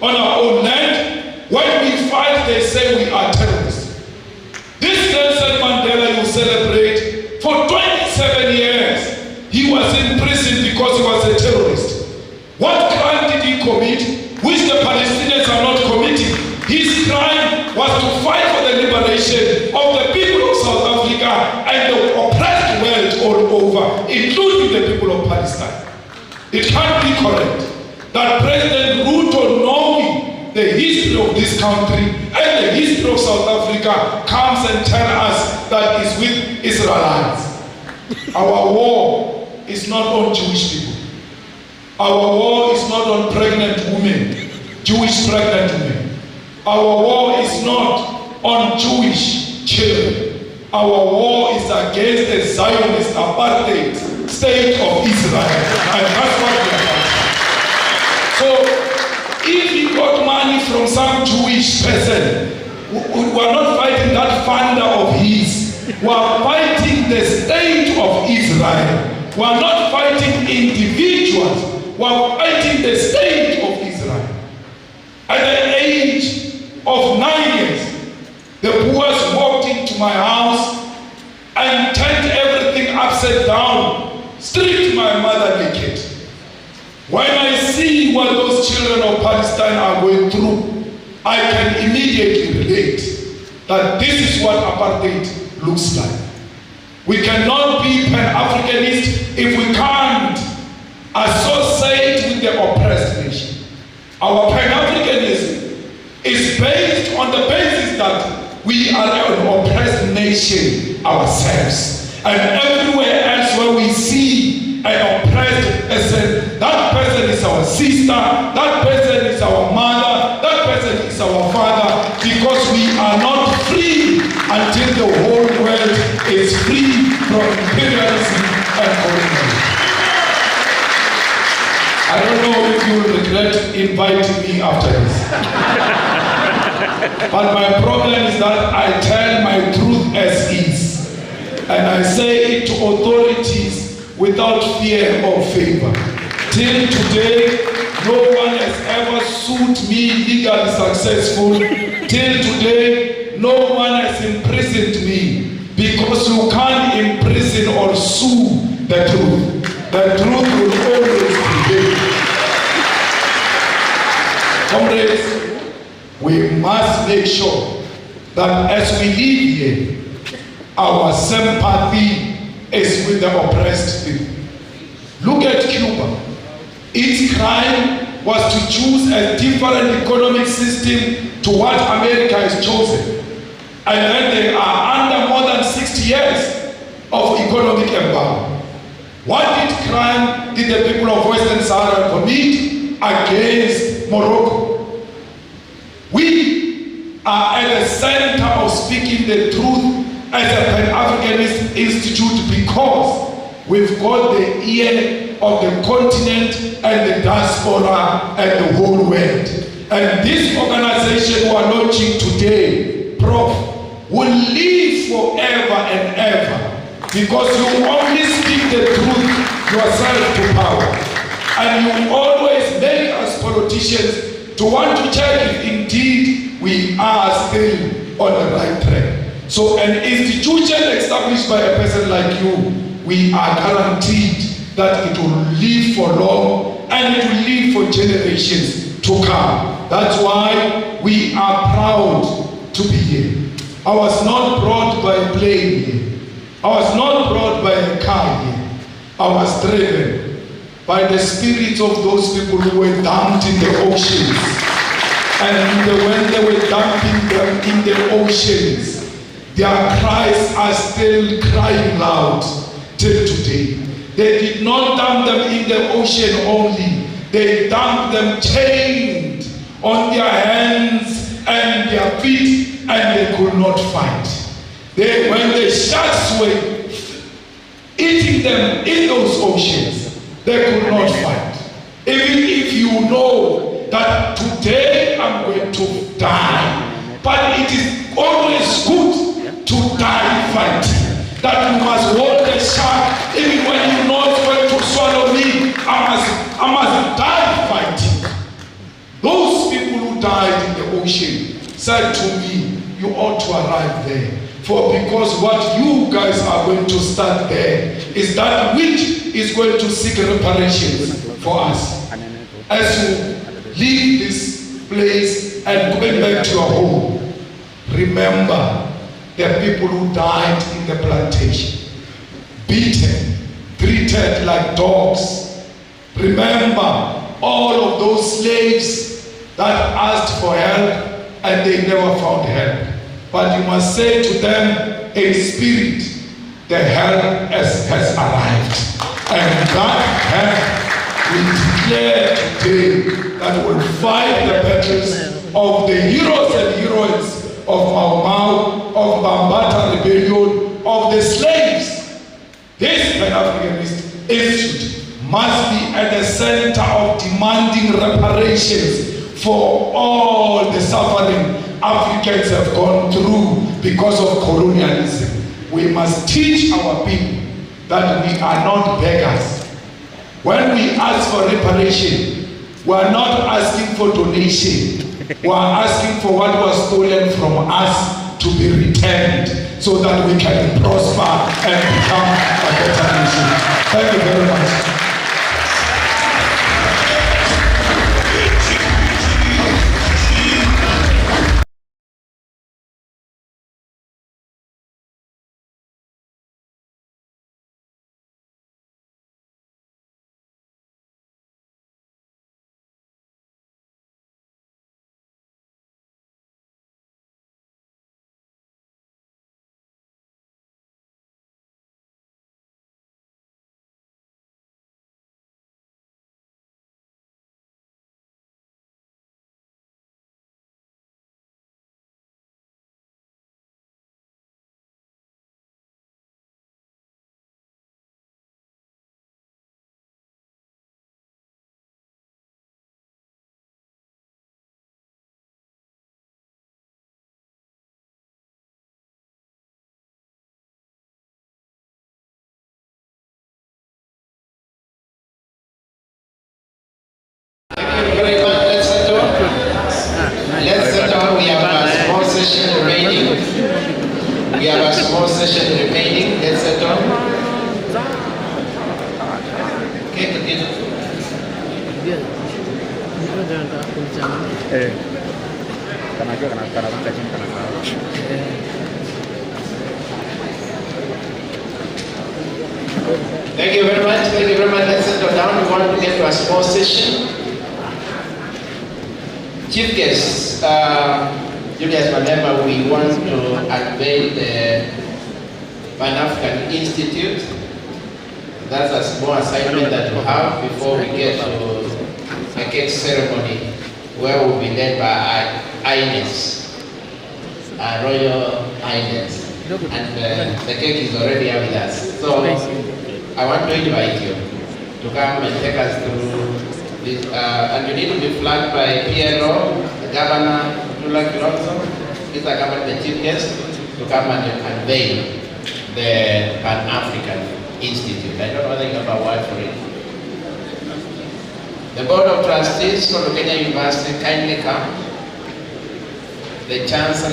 on our own land. When we fight, they say we are terrorists. This Nelson Mandela you celebrate, for 27 years, he was in prison because he was a terrorist. What crime did he commit, which the Palestinians are not committing? His crime was to fight for the liberation of the people of South Africa and the oppressed world all over, including the people of Palestine. It can't be correct that President Ruto, knowing the history of this country and the history of South Africa, comes and tells us that it's with Israelites. Our war is not on Jewish people. Our war is not on pregnant women, Jewish pregnant women. Our war is not on Jewish children. Our war is against the Zionist apartheid state of Israel. And that's what we are fighting. So, if he got money from some Jewish person, we are not fighting that funder of his. We are fighting the state of Israel. We are not fighting individuals. We are fighting the state of Israel. At the age of 9 years, the boys walked into my house and turned everything upside down, stripped my mother naked. When I see what those children of Palestine are going through, I can immediately relate that this is what apartheid looks like. We cannot be Pan-Africanist if we can't associate with the oppressed nation. Our Pan-Africanism is based on the basis that we are an oppressed nation ourselves. And everywhere else where we see an oppressed person, that person is our sister, that person is our mother, that person is our father, because we are not free until the whole world is free from imperialism and colonialism. I don't know if you will regret inviting me after this. But my problem is that I tell my truth as is. And I say it to authorities without fear or favor. Till today, no one has ever sued me legally successful. Till today, no one has imprisoned me, because you can't imprison or sue the truth. The truth will always prevail. Comrades, we must make sure that as we live here, our sympathy is with the oppressed people. Look at Cuba. Its crime was to choose a different economic system to what America has chosen. And then they are under more than 60 years of economic embargo. What crime did the people of Western Sahara commit against Morocco? We are at the center of speaking the truth as a Pan-Africanist institute, because we've got the ear of the continent and the diaspora and the whole world. And this organization we are launching today, Prof, will live forever and ever, because you only speak the truth yourself to power. And you always make us politicians to want to check if indeed we are still on the right track. So an institution established by a person like you, we are guaranteed that it will live for long and it will live for generations to come. That's why we are proud to be here. I was not brought by a plane here. I was not brought by a car here. I was driven by the spirits of those people who were dumped in the oceans. And when they were dumping them in the oceans, their cries are still crying loud till today. They did not dump them in the ocean only. They dumped them chained on their hands and their feet, and they could not fight. When the sharks were eating them in those oceans, they could not fight. Even if you know that today I'm going to die, but it is always good to die fighting. That you must hold the shark, even when you know it's going to swallow me. I must die fighting. Those people who died in the ocean said to me, you ought to arrive there. For because what you guys are going to start there is that which is going to seek reparations for us. As you leave this place and going back to your home, remember the people who died in the plantation, beaten, treated like dogs. Remember all of those slaves that asked for help and they never found help. But you must say to them in spirit, the help has arrived. And that help we declare today that will fight the battles of the heroes and heroines of Mau Mau, of Bambata Rebellion, of the slaves. This Pan-Africanist Institute must be at the center of demanding reparations for all the suffering Africans have gone through because of colonialism. We must teach our people that we are not beggars. When we ask for reparation, we are not asking for donation. We are asking for what was stolen from us to be returned so that we can prosper and become a better nation. Thank you very much. Let's settle. We have a small session remaining. Let's settle. Okay, continue. Thank you very much. Let's settle down. We want to get to a small session. Chief guests, Julius Malema, we want to unveil the Pan-African Institute. That's a small assignment that we have before we get to the cake ceremony, where we'll be led by Highness, Royal Highness, and the cake is already here with us. So I want to invite you to come and take us through this, and you need to be flagged by PLO, the Governor, Lula Kilonzo, is the government, the chief guest, to come and unveil the Pan-African Institute. I don't know whether you have a word for it. The Board of Trustees from Kenya University kindly come. The Chancellor